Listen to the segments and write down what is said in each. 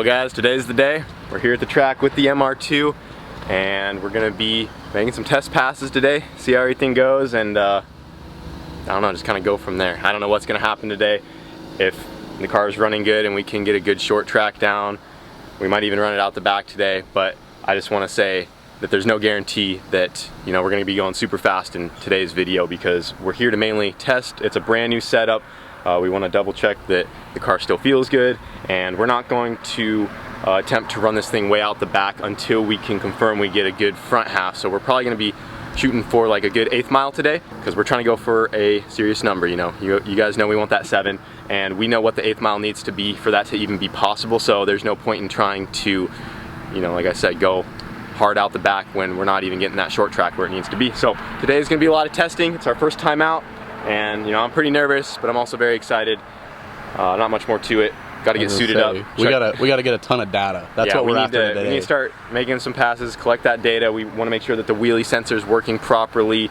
guys, today's the day. We're here at the track with the MR2 and we're gonna be making some test passes today, see how everything goes, and I don't know, just kind of go from there. I don't know what's gonna happen today. If the car is running good and we can get a good short track down, we might even run it out the back today, but I just want to say that there's no guarantee that, you know, we're going to be going super fast in today's video, because we're here to mainly test. It's a brand new setup. We want to double check that the car still feels good, and we're not going to attempt to run this thing way out the back until we can confirm we get a good front half. So we're probably going to be shooting for like a good 1/8 mile today, because we're trying to go for a serious number. You know, you guys know we want that 7, and we know what the 1/8 mile needs to be for that to even be possible. So there's no point in trying to, you know, like I said, go hard out the back when we're not even getting that short track where it needs to be. So today is going to be a lot of testing. It's our first time out, and you know, I'm pretty nervous, but I'm also very excited. Not much more to it. Got to get suited up. We gotta get a ton of data. That's what we're after today. We need to start making some passes, collect that data. We want to make sure that the wheelie sensor is working properly,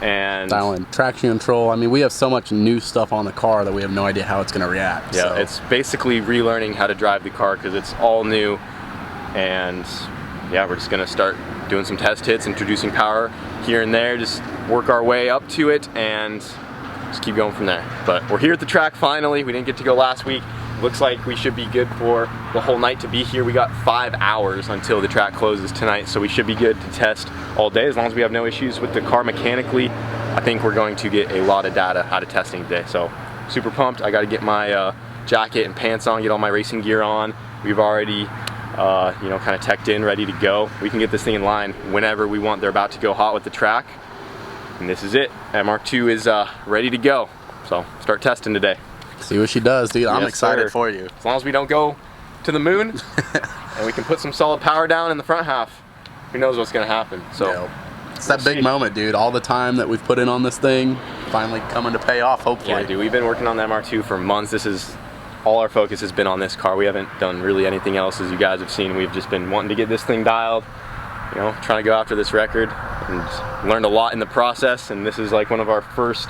and dial in traction control. I mean, we have so much new stuff on the car that we have no idea how it's going to react. Yeah, so it's basically relearning how to drive the car because it's all new, and yeah, we're just going to start doing some test hits, introducing power here and there, just work our way up to it and just keep going from there. But we're here at the track finally. We didn't get to go last week. Looks like we should be good for the whole night to be here. We got 5 hours until the track closes tonight, so we should be good to test all day as long as we have no issues with the car mechanically. I think we're going to get a lot of data out of testing today, so super pumped. I got to get my jacket and pants on, get all my racing gear on. We've already you know, kind of teched in, ready to go. We can get this thing in line whenever we want. They're about to go hot with the track, and this is it. MR2 is ready to go, so start testing today. See what she does, dude. I'm excited for you. As long as we don't go to the moon and we can put some solid power down in the front half, who knows what's going to happen. So it's that big moment, dude. All the time that we've put in on this thing finally coming to pay off, hopefully. Yeah, dude, we've been working on the MR2 for months. This is all our focus has been on this car. We haven't done really anything else, as you guys have seen. We've just been wanting to get this thing dialed, you know, trying to go after this record, and learned a lot in the process. And this is like one of our first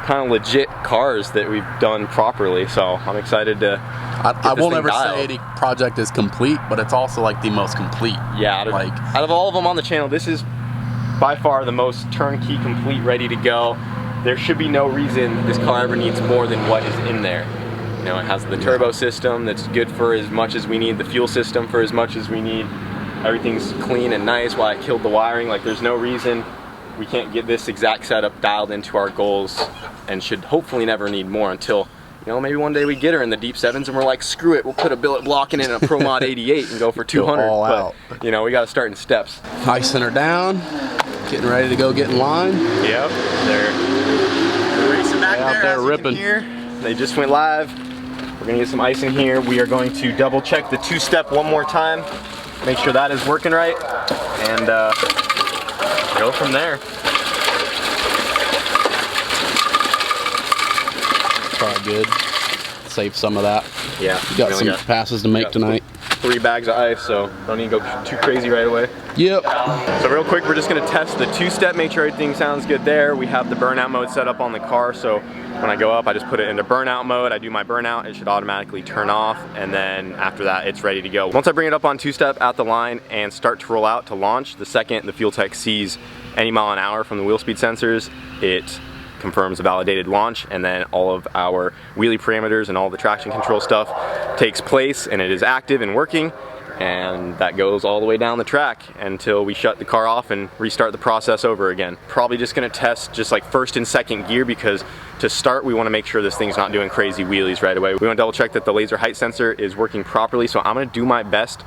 kind of legit cars that we've done properly, so I'm excited to I won't ever say any project is complete, but it's also like the most complete. Yeah, out of all of them on the channel, this is by far the most turnkey, complete, ready to go. There should be no reason this car ever needs more than what is in there. You know, it has the turbo system that's good for as much as we need, the fuel system for as much as we need. Everything's clean and nice. While I killed the wiring, like there's no reason we can't get this exact setup dialed into our goals, and should hopefully never need more until, you know, maybe one day we get her in the deep 7s and we're like, screw it, we'll put a billet block in it and a Pro Mod 88 and go for 200. All out. But, you know, we got to start in steps. Icing her down, getting ready to go get in line. Yep, they're racing back out there ripping. Here. They just went live. We're gonna get some ice in here. We are going to double check the 2-step one more time, make sure that is working right, and go from there. Probably good. Save some of that. Yeah. You got some passes to make tonight. 3 bags of ice, so don't need to go too crazy right away. Yep. So real quick, we're just gonna test the 2-step, make sure everything sounds good there. We have the burnout mode set up on the car, so when I go up, I just put it into burnout mode. I do my burnout, it should automatically turn off, and then after that, it's ready to go. Once I bring it up on 2-step at the line and start to roll out to launch, the second the fuel tech sees any mile an hour from the wheel speed sensors, it confirms a validated launch, and then all of our wheelie parameters and all the traction control stuff takes place, and it is active and working, and that goes all the way down the track until we shut the car off and restart the process over again. Probably just gonna test just like 1st and 2nd gear, because to start we want to make sure this thing's not doing crazy wheelies right away. We want to double check that the laser height sensor is working properly, so I'm gonna do my best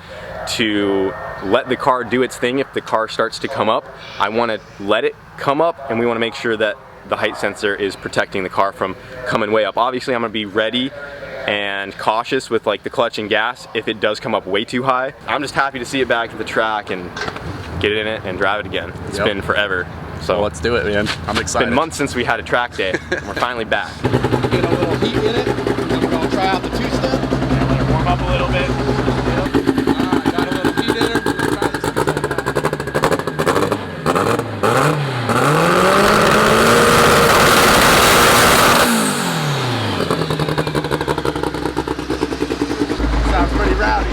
to let the car do its thing. If the car starts to come up, I want to let it come up, and we want to make sure that the height sensor is protecting the car from coming way up. Obviously I'm gonna be ready and cautious with like the clutch and gas if it does come up way too high. I'm just happy to see it back at the track and get it in it and drive it again. It's been forever. So well, let's do it, man. I'm excited. It's been months since we had a track day, and we're finally back. Get a little heat in it, and then we're gonna try out the 2-step. And let it warm up a little bit. Got a little heat in her. Try this 2-step. Sounds pretty rowdy.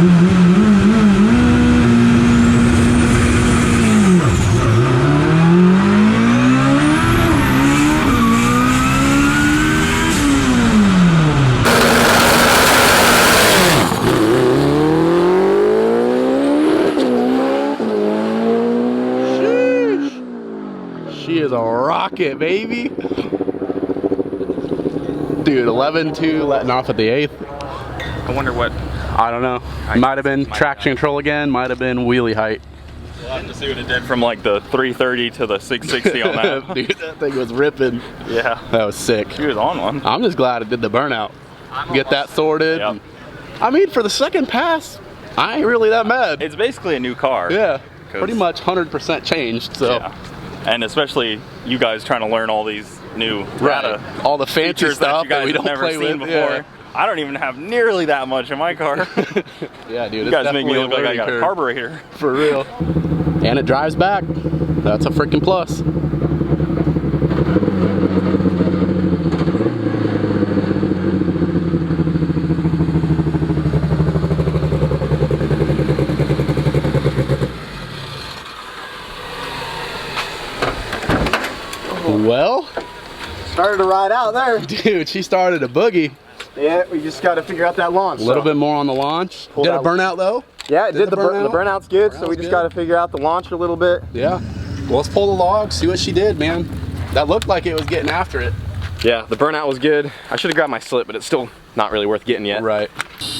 She is a rocket, baby. Dude, 11.2 letting off at the 8th. I wonder what. I don't know. Might have been traction control again, might have been wheelie height. We'll have to see what it did from like the 330 to the 660 on that. Dude, that thing was ripping. Yeah. That was sick. He was on one. I'm just glad it did the burnout. Get that sorted. Yep. I mean, for the second pass, I ain't really that mad. It's basically a new car. Yeah, pretty much 100% changed, so. Yeah. And especially you guys trying to learn all these new data. All the fancy features stuff that you guys we have don't never play seen with. before. Yeah. I don't even have nearly that much in my car. Yeah, dude, You guys make me look like I got a carburetor. For real. And it drives back. That's a freaking plus. Well, Started to ride out there. dude, she started a boogie. Yeah, we just got to figure out that launch. A little bit more on the launch. Did it burn out though? Yeah, it did. The burnout? burnout's good, so we Burnout's just good. got to figure out the launch a little bit. Yeah. Well, let's pull the log, see what she did, man. That looked like it was getting after it. Yeah, the burnout was good. I should have grabbed my slip, but it's still not really worth getting yet. Right.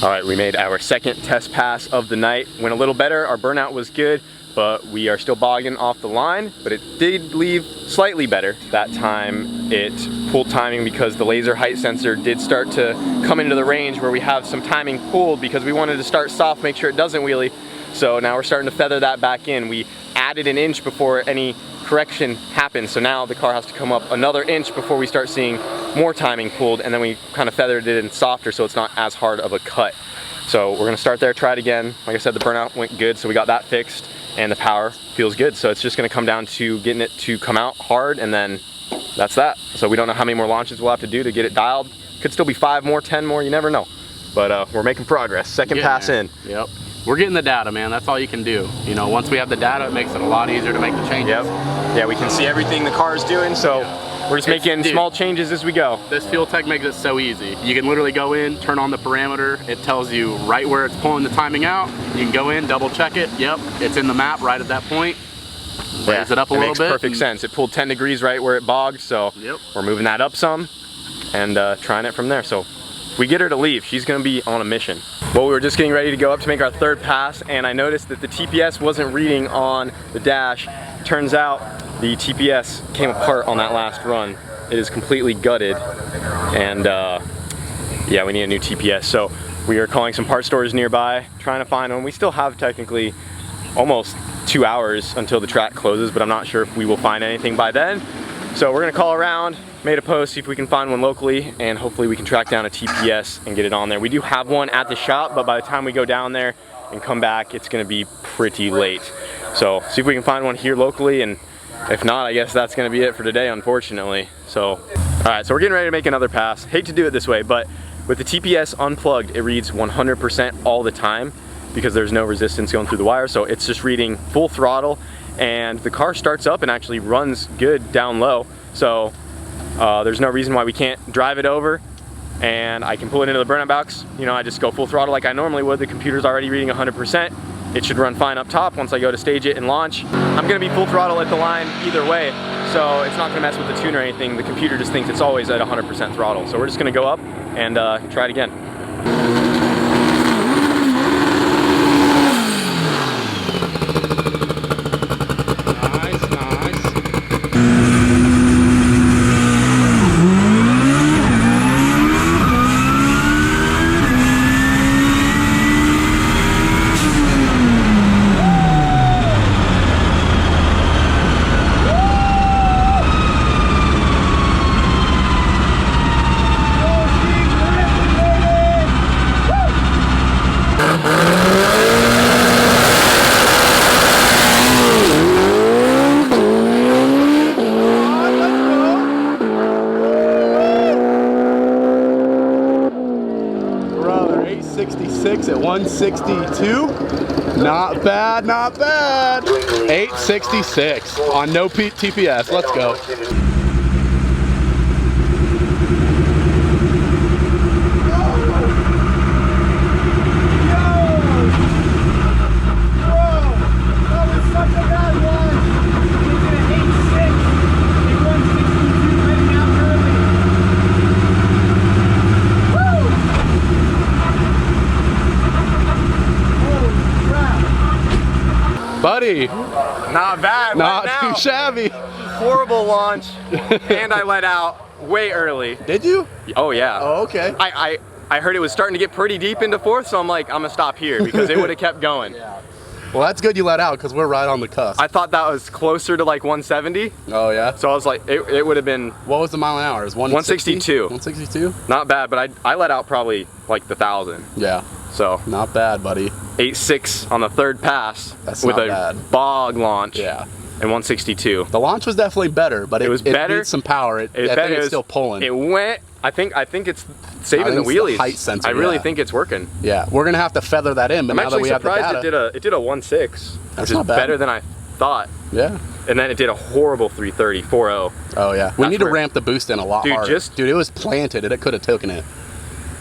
All right, we made our second test pass of the night. Went a little better. Our burnout was good, but we are still bogging off the line, but it did leave slightly better. That time it pulled timing because the laser height sensor did start to come into the range where we have some timing pulled because we wanted to start soft, make sure it doesn't wheelie. So now we're starting to feather that back in. We added an inch before any correction happens. So now the car has to come up another inch before we start seeing more timing pulled, and then we kind of feathered it in softer so it's not as hard of a cut. So we're gonna start there, try it again. Like I said, the burnout went good, so we got that fixed, and the power feels good. So it's just gonna come down to getting it to come out hard, and then that's that. So we don't know how many more launches we'll have to do to get it dialed. Could still be 5 more, 10 more, you never know. But we're making progress. Second pass in. Yep. We're getting the data, man. That's all you can do. You know, once we have the data, it makes it a lot easier to make the changes. Yep. Yeah, we can see everything the car is doing, so we're just making small changes as we go. This fuel tech makes it so easy. You can literally go in, turn on the parameter. It tells you right where it's pulling the timing out. You can go in, double check it. Yep, it's in the map right at that point. Raise it up a little bit. It makes perfect sense. It pulled 10 degrees right where it bogged, so we're moving that up some and trying it from there. So if we get her to leave, she's gonna be on a mission. Well, we were just getting ready to go up to make our third pass, and I noticed that the TPS wasn't reading on the dash. Turns out the TPS came apart on that last run. It is completely gutted, and yeah, we need a new TPS. So we are calling some part stores nearby, trying to find one. We still have technically almost 2 hours until the track closes, but I'm not sure if we will find anything by then. So we're gonna call around, made a post, see if we can find one locally, and hopefully we can track down a TPS and get it on there. We do have one at the shop, but by the time we go down there and come back, it's gonna be pretty late. So see if we can find one here locally, and if not, I guess that's gonna be it for today, unfortunately. So, all right, so we're getting ready to make another pass. Hate to do it this way, but with the TPS unplugged, it reads 100% all the time because there's no resistance going through the wire, so it's just reading full throttle, and the car starts up and actually runs good down low. So there's no reason why we can't drive it over, and I can pull it into the burnout box. You know, I just go full throttle like I normally would. The computer's already reading 100%. It should run fine up top once I go to stage it and launch. I'm gonna be full throttle at the line either way, so it's not gonna mess with the tune or anything. The computer just thinks it's always at 100% throttle. So we're just gonna go up and try it again. 166 at 162. Not bad, not bad. 866 on no TPS. Let's go. Buddy, Not bad. not right now. too shabby. Horrible launch, and I let out way early. Did you? Oh yeah. Oh, okay. I heard it was starting to get pretty deep into fourth, so I'm like, I'm gonna stop here because it would have kept going. Well, that's good you let out because we're right on the cusp. I thought that was closer to like 170, Oh, yeah? so I was like, it would have been What was the mile an hour? Is 160? 162. 162? not bad, but I let out probably like the 1,000. Yeah, So not bad, buddy. 8.6 on the third pass That's with not a bad. bog launch. Yeah. And 162. The launch was definitely better, but it was better. It needs some power. I think it's still pulling. It went. I think it's saving I the think it's the wheelies. height sensor, I really yeah. think it's working. Yeah, we're gonna have to feather that in, but I'm now that actually we have the surprised data, it did a 1.6, That's which is not bad. better than I thought. yeah. And then it did a horrible 330, 4.0. Oh yeah, we That's need to where- ramp the boost in a lot Dude, harder. Dude, it was planted and it could have taken it.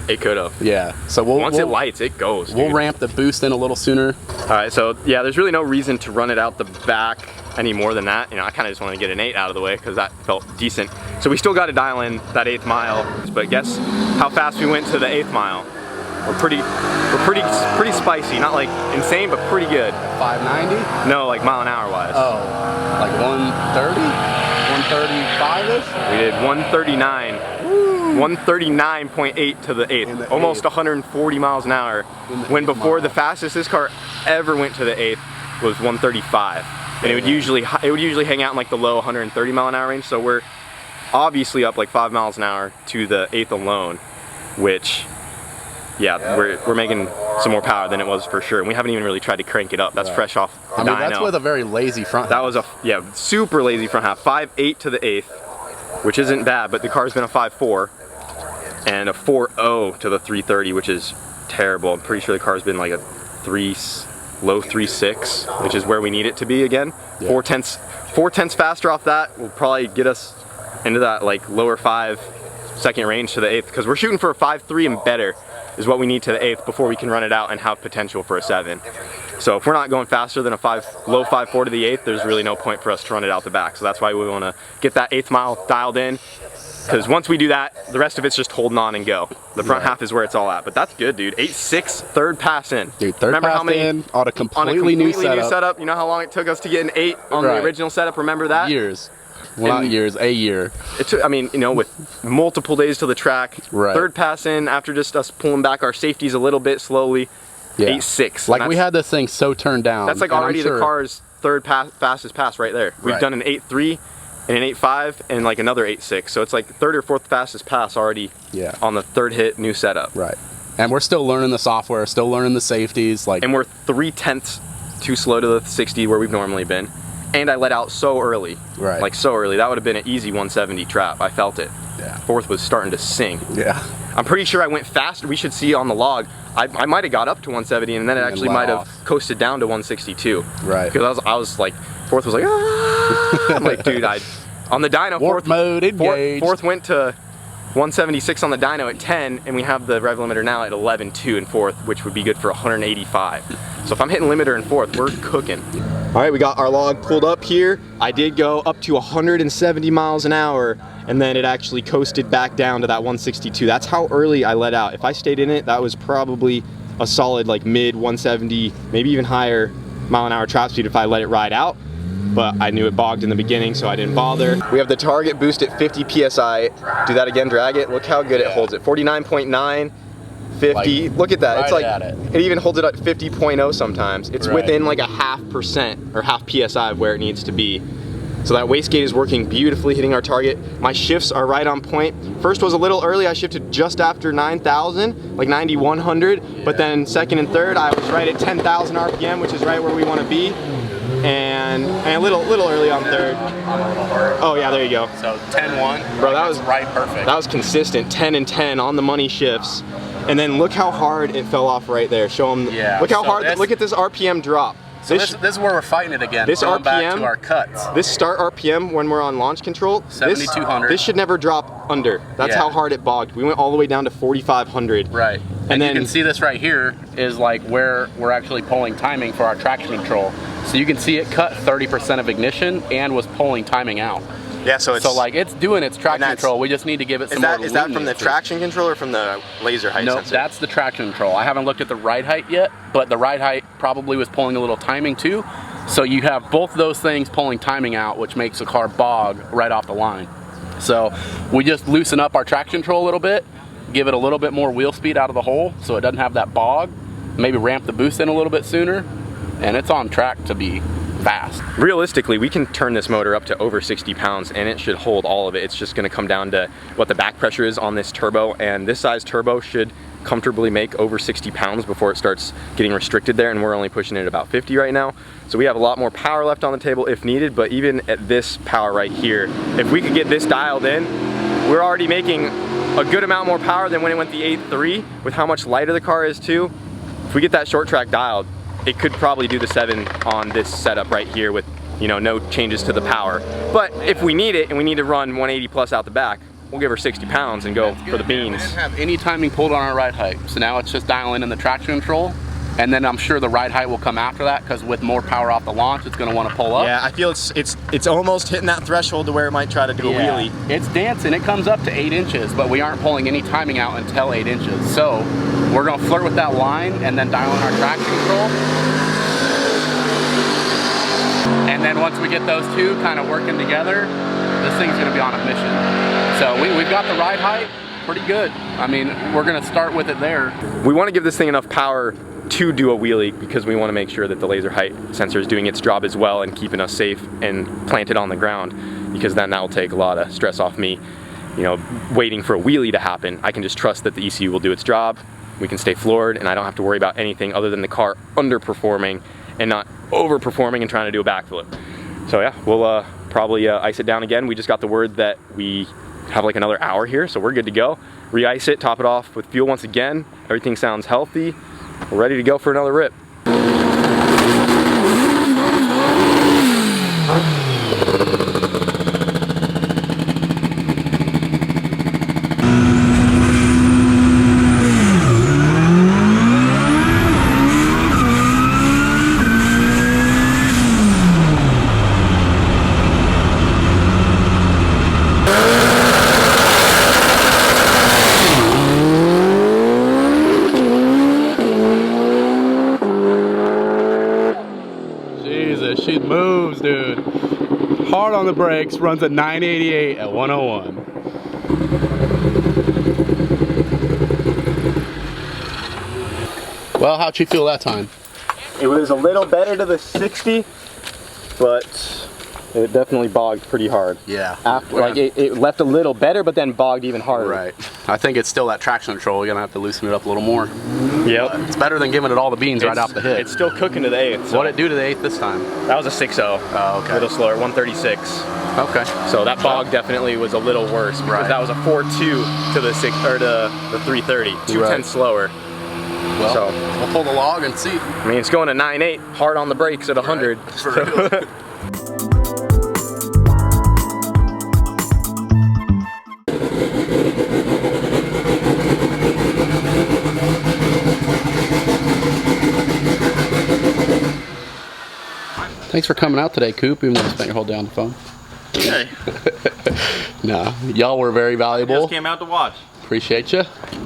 It could have. Yeah, so Once it lights, it goes. we'll dude. ramp the boost in a little sooner. All right, so yeah, there's really no reason to run it out the back any more than that. You know, I kind of just want to get an 8 out of the way because that felt decent. So we still got to dial in that 8th mile, but guess how fast we went to the 8th mile? We're pretty spicy, not like insane, but pretty good. 590? No, like mile an hour wise. Oh, like 130? 135-ish? We did 139. 139.8 to the 8th, In the almost 8th. 140 miles an hour. When 8th before mile. the fastest this car ever went to the 8th was 135, and it would usually hang out in like the low 130 mile an hour range. So we're obviously up like 5 miles an hour to the 8th alone, which yeah, we're making some more power than it was for sure. And we haven't even really tried to crank it up. That's fresh off the I mean, dyno. that's with a very lazy front. That was a super lazy front half. 5.8 to the 8th, which isn't bad, but the car's been a 5.4 and a 4.0 to the 330, which is terrible. I'm pretty sure the car's been like a low 3.6, which is where we need it to be again. Yeah. 4/10 faster off that will probably get us into that like lower 5-second range to the 8th, because we're shooting for a 5.3 and better is what we need to the 8th before we can run it out and have potential for a 7. So if we're not going faster than a low 5.4 to the 8th, there's really no point for us to run it out the back. So that's why we want to get that 8th mile dialed in, because once we do that, the rest of it's just holding on and go. The front half is where it's all at, but that's good, dude. 8.6, third pass in. Dude, third Remember pass how many in on a on a completely new setup. You know how long it took us to get an 8 on Right. the original setup? Remember that? Years. Well, not And- years, a year. It took, I mean, you know, with multiple days to the track, Right. third pass in after just us pulling back our safeties a little bit slowly, Yeah. 8.6. Like we had this thing so turned down. That's like and I'm already sure- the car's third fastest pass right there. We've Right. done an 8.3 and an 8.5 and like another 8.6. So it's like the third or fourth fastest pass already Yeah. on the third hit new setup. Right. And we're still learning the software, still learning the safeties. Like, And we're 0.3 too slow to the 60 where we've normally been. And I let out so early. Right. Like so early. That would have been an easy 170 trap. I felt it. Yeah. Fourth was starting to sing. yeah. I'm pretty sure I went faster. We should see on the log. I might have got up to 170 and then it And then actually let might have off. coasted down to 162. Right. Because I was like, fourth was like, ah! I'm like, dude, on the dyno, Warp mode engaged. fourth went to 176 on the dyno at 10, and we have the rev limiter now at 11.2 in fourth, which would be good for 185. So if I'm hitting limiter in fourth, we're cooking. All right, we got our log pulled up here. I did go up to 170 miles an hour, and then it actually coasted back down to that 162. That's how early I let out. If I stayed in it, that was probably a solid like mid 170, maybe even higher mile an hour trap speed if I let it ride out. But I knew it bogged in the beginning, so I didn't bother. We have the target boost at 50 PSI. Do that again, drag it. Look how good it holds it. 49.9, 50. Like, look at that. right It's like, at it. it even holds it at 50.0 sometimes. It's Right. within like a 0.5% or half PSI of where it needs to be. So that wastegate is working beautifully, hitting our target. My shifts are right on point. First was a little early. I shifted just after 9,000, like 9,100. But then second and third, I was right at 10,000 RPM, which is right where we want to be. And a little early on third. I'm a little hurt. Oh yeah, there you go. So 10-1. Bro, that was right perfect. That was consistent, 10 and 10 on the money shifts. And then look how hard it fell off right there. Show them. Yeah, Look how so hard. Look at this RPM drop. So this is where we're fighting it again. This going back RPM, to our cuts. this start RPM when we're on launch control, 7,200. This should never drop under. That's how hard it bogged. We went all the way down to 4,500. Right. And then you can see this right here is like where we're actually pulling timing for our traction control. So you can see it cut 30% of ignition and was pulling timing out. Yeah, so it's like it's doing its traction control. We just need to give it some more. Is that from the traction control or from the laser height sensor? No, that's the traction control. I haven't looked at the ride height yet, but the ride height probably was pulling a little timing too. So you have both those things pulling timing out, which makes the car bog right off the line. So we just loosen up our traction control a little bit, give it a little bit more wheel speed out of the hole so it doesn't have that bog, maybe ramp the boost in a little bit sooner, and it's on track to be fast. Realistically, we can turn this motor up to over 60 pounds and it should hold all of it. It's just gonna come down to what the back pressure is on this turbo, and this size turbo should comfortably make over 60 pounds before it starts getting restricted there, and we're only pushing it about 50 right now. So we have a lot more power left on the table if needed, but even at this power right here, if we could get this dialed in, we're already making a good amount more power than when it went the 8.3 with how much lighter the car is too. If we get that short track dialed, it could probably do the 7 on this setup right here with, you know, no changes to the power. But if we need it and we need to run 180 plus out the back, we'll give her 60 pounds and go for the beans. We didn't have any timing pulled on our ride height, so now it's just dialing in the traction control, and then I'm sure the ride height will come after that because with more power off the launch, it's going to want to pull up. Yeah, I feel it's almost hitting that threshold to where it might try to do a wheelie. It's dancing. It comes up to 8 inches, but we aren't pulling any timing out until 8 inches. So we're going to flirt with that line and then dial in our traction control. And then once we get those two kind of working together, this thing's going to be on a mission. So we've got the ride height pretty good. I mean, we're going to start with it there. We want to give this thing enough power to do a wheelie because we want to make sure that the laser height sensor is doing its job as well and keeping us safe and planted on the ground, because then that will take a lot of stress off me, you know, waiting for a wheelie to happen. I can just trust that the ECU will do its job. We can stay floored and I don't have to worry about anything other than the car underperforming and not overperforming and trying to do a backflip. So yeah, we'll probably ice it down again. We just got the word that we have like another hour here, so we're good to go. Re-ice it, top it off with fuel once again. Everything sounds healthy. We're ready to go for another rip. She moves, dude. Hard on the brakes, runs a 988 at 101. Well, how'd you feel that time? It was a little better to the 60, but it definitely bogged pretty hard. Yeah. After, like it left a little better, but then bogged even harder. Right. I think it's still that traction control. We're gonna have to loosen it up a little more. Yep. It's better than giving it all the beans right off the hit. It's still cooking to the 8th. So. What'd it do to the 8th this time? That was a 6.0. Oh, okay. A little slower, 136. Okay. So that bog definitely was a little worse because that was a 4.2 to the 330, 210 slower. Well, so we'll pull the log and see. I mean, it's going to 9.8, hard on the brakes at 100. Right. For real. Thanks for coming out today, Coop, even though you spent your whole day on the phone. Hey. No, y'all were very valuable. Just came out to watch. Appreciate you.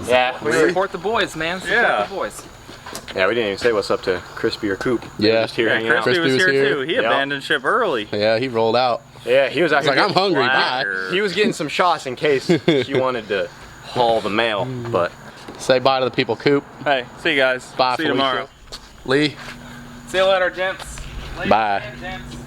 Yeah. We support the boys, man. Support the boys. Yeah, we didn't even say what's up to Crispy or Coop. Yeah. Just here hanging out. Crispy was here too. He Yep. abandoned ship early. Yeah, he rolled out. Yeah, he was He's actually like, I'm hungry, bye. He was getting some shots in case she wanted to haul the mail, but Say bye to the people, Coop. Hey, see you guys. Bye, See you Felicia. tomorrow. Lee. See you later, gents. Bye. Gents.